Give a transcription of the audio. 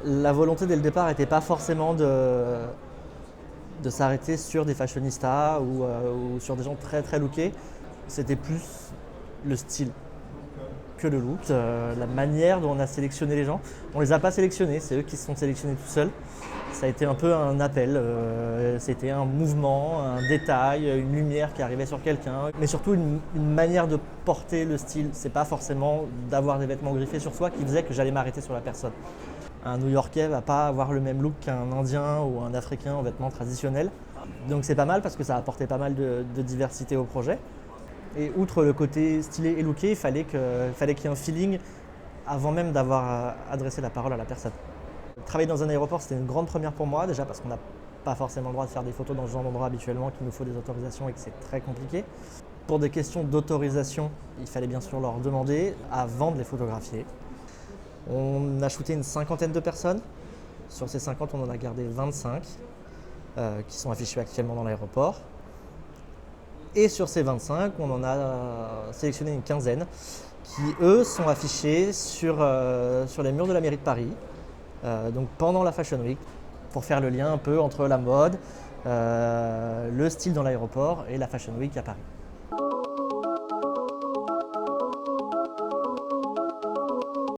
La volonté dès le départ n'était pas forcément de s'arrêter sur des fashionistas ou sur des gens très très lookés. C'était plus le style que le look, la manière dont on a sélectionné les gens. On les a pas sélectionnés, c'est eux qui se sont sélectionnés tout seuls. Ça a été un peu un appel, c'était un mouvement, un détail, une lumière qui arrivait sur quelqu'un, mais surtout une manière de porter le style. C'est pas forcément d'avoir des vêtements griffés sur soi qui faisait que j'allais m'arrêter sur la personne. Un New-Yorkais va pas avoir le même look qu'un Indien ou un Africain en vêtements traditionnels. Donc c'est pas mal parce que ça a apporté pas mal de diversité au projet. Et outre le côté stylé et looké, il fallait qu'il y ait un feeling avant même d'avoir adressé la parole à la personne. Travailler dans un aéroport, c'était une grande première pour moi, déjà parce qu'on n'a pas forcément le droit de faire des photos dans ce genre d'endroit habituellement, qu'il nous faut des autorisations et que c'est très compliqué. Pour des questions d'autorisation, il fallait bien sûr leur demander avant de les photographier. On a shooté une cinquantaine de personnes. Sur ces 50, on en a gardé 25 qui sont affichés actuellement dans l'aéroport. Et sur ces 25, on en a sélectionné une quinzaine qui, eux, sont affichés sur les murs de la mairie de Paris, donc pendant la Fashion Week, pour faire le lien un peu entre la mode, le style dans l'aéroport et la Fashion Week à Paris.